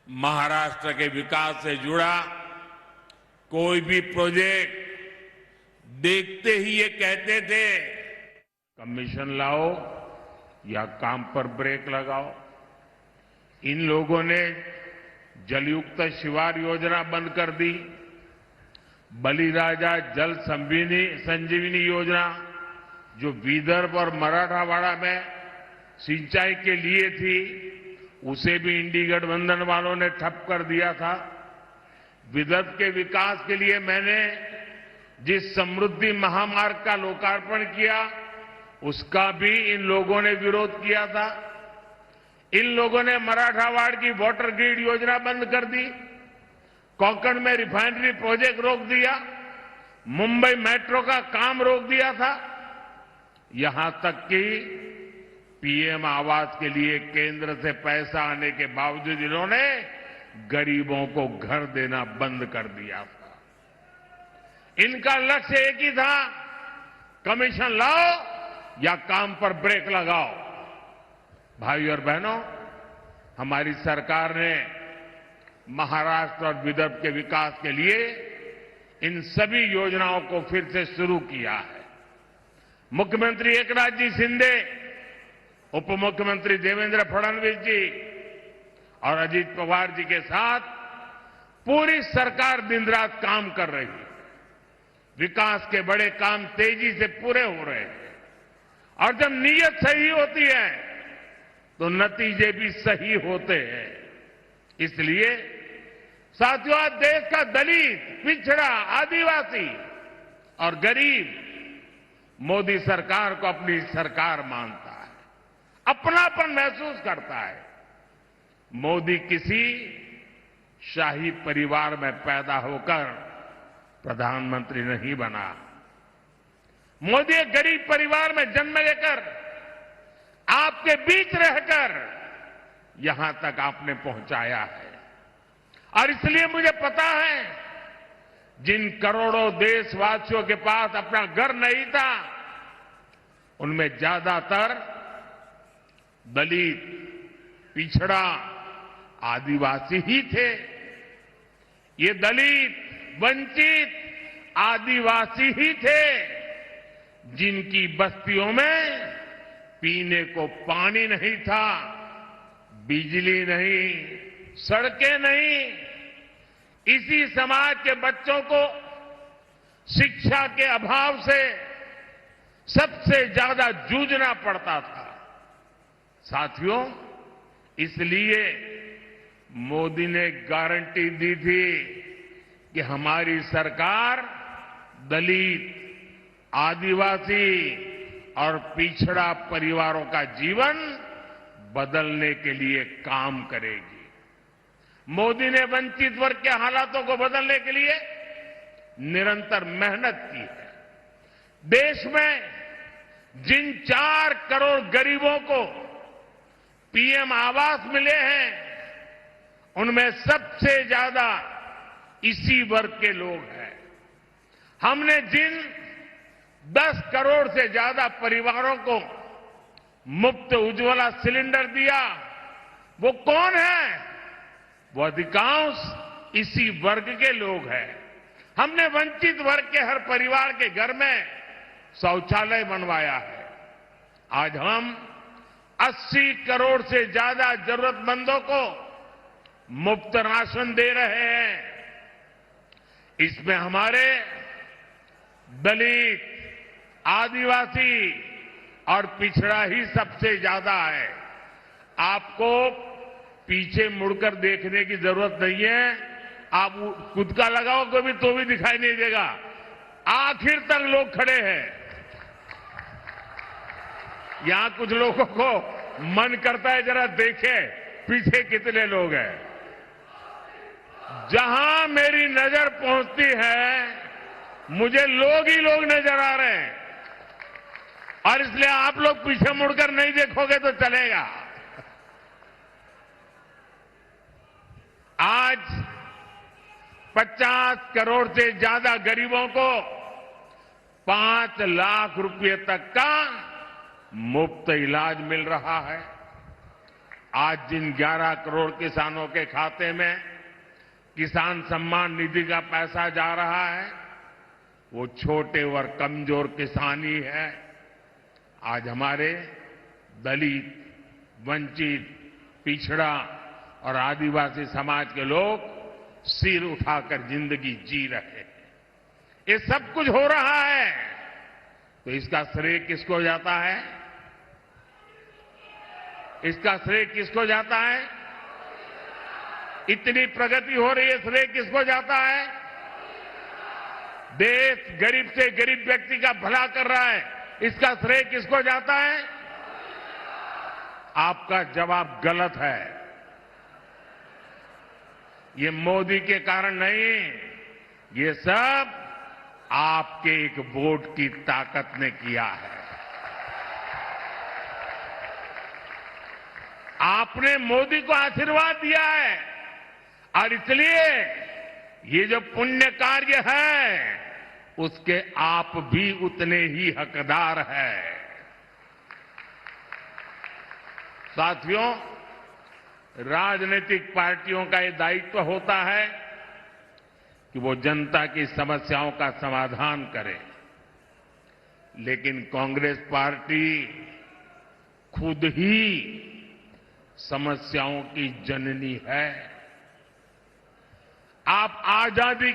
महाराष्ट्र के विकास से जुड़ा कोई भी प्रोजेक्ट देखते ही ये कहते थे कमीशन लाओ या काम पर ब्रेक लगाओ। इन लोगों ने जलयुक्त शिवार योजना बंद कर दी। बलिराजा जल संजीवनी योजना जो विदर्भ और मराठवाड़ा में सिंचाई के लिए थी, उसे भी इंडी गठबंधन वालों ने ठप कर दिया था। विदर्भ के विकास के लिए मैंने जिस समृद्धि महामार्ग का लोकार्पण किया, उसका भी इन लोगों ने विरोध किया था। इन लोगों ने मराठवाड़ की वाटर ग्रिड योजना बंद कर दी, कोंकण में रिफाइनरी प्रोजेक्ट रोक दिया, मुंबई मेट्रो का काम रोक दिया था। यहां तक कि पीएम आवास के लिए केंद्र से पैसा आने के बावजूद इन्होंने गरीबों को घर देना बंद कर दिया था। इनका लक्ष्य एक ही था, कमीशन लाओ या काम पर ब्रेक लगाओ। भाई और बहनों, हमारी सरकार ने महाराष्ट्र और विदर्भ के विकास के लिए इन सभी योजनाओं को फिर से शुरू किया है। मुख्यमंत्री एकनाथ जी शिंदे, उप मुख्यमंत्री देवेंद्र फडणवीस जी और अजीत पवार जी के साथ पूरी सरकार दिन रात काम कर रही है। विकास के बड़े काम तेजी से पूरे हो रहे हैं और जब नीयत सही होती है तो नतीजे भी सही होते हैं। इसलिए साथियों, आज देश का दलित, पिछड़ा, आदिवासी और गरीब मोदी सरकार को अपनी सरकार मानता है, अपनापन महसूस करता है। मोदी किसी शाही परिवार में पैदा होकर प्रधानमंत्री नहीं बना। मोदी एक गरीब परिवार में जन्म लेकर, आपके बीच रहकर यहां तक आपने पहुंचाया है। और इसलिए मुझे पता है, जिन करोड़ों देशवासियों के पास अपना घर नहीं था, उनमें ज्यादातर दलित, पिछड़ा, आदिवासी ही थे। ये दलित, वंचित, आदिवासी ही थे जिनकी बस्तियों में पीने को पानी नहीं था, बिजली नहीं, सड़कें नहीं। इसी समाज के बच्चों को शिक्षा के अभाव से सबसे ज्यादा जूझना पड़ता था। साथियों, इसलिए मोदी ने गारंटी दी थी कि हमारी सरकार दलित, आदिवासी और पिछड़ा परिवारों का जीवन बदलने के लिए काम करेगी। मोदी ने वंचित वर्ग के हालातों को बदलने के लिए निरंतर मेहनत की है। देश में जिन 4 करोड़ गरीबों को पीएम आवास मिले हैं, उनमें सबसे ज्यादा इसी वर्ग के लोग हैं। हमने जिन 10 करोड़ से ज्यादा परिवारों को मुफ्त उज्ज्वला सिलेंडर दिया, वो कौन है? वो अधिकांश इसी वर्ग के लोग हैं। हमने वंचित वर्ग के हर परिवार के घर में शौचालय बनवाया है। आज हम 80 करोड़ से ज्यादा जरूरतमंदों को मुफ्त राशन दे रहे हैं। इसमें हमारे दलित, आदिवासी और पिछड़ा ही सबसे ज्यादा है। आपको पीछे मुड़कर देखने की जरूरत नहीं है। आप खुद का लगाओगे भी तो भी दिखाई नहीं देगा। आखिर तक लोग खड़े हैं। यहां कुछ लोगों को मन करता है जरा देखे पीछे कितने लोग हैं। जहां मेरी नजर पहुंचती है, मुझे लोग ही लोग नजर आ रहे हैं। और इसलिए आप लोग पीछे मुड़कर नहीं देखोगे तो चलेगा। आज 50 करोड़ से ज्यादा गरीबों को 5 लाख रुपए तक का मुफ्त इलाज मिल रहा है। आज जिन 11 करोड़ किसानों के खाते में किसान सम्मान निधि का पैसा जा रहा है, वो छोटे और कमजोर किसान ही है। आज हमारे दलित, वंचित, पिछड़ा और आदिवासी समाज के लोग सिर उठाकर जिंदगी जी रहे हैं। ये सब कुछ हो रहा है, तो इसका श्रेय किसको जाता है? इसका श्रेय किसको जाता है? इतनी प्रगति हो रही है, श्रेय किसको जाता है? देश गरीब से गरीब व्यक्ति का भला कर रहा है, इसका श्रेय किसको जाता है? आपका जवाब गलत है। ये मोदी के कारण नहीं, ये सब आपके एक वोट की ताकत ने किया है। आपने मोदी को आशीर्वाद दिया है और इसलिए ये जो पुण्य कार्य है उसके आप भी उतने ही हकदार हैं। साथियों, राजनीतिक पार्टियों का ये दायित्व होता है कि वो जनता की समस्याओं का समाधान करें, लेकिन कांग्रेस पार्टी खुद ही समस्याओं की जननी है। आप आजादी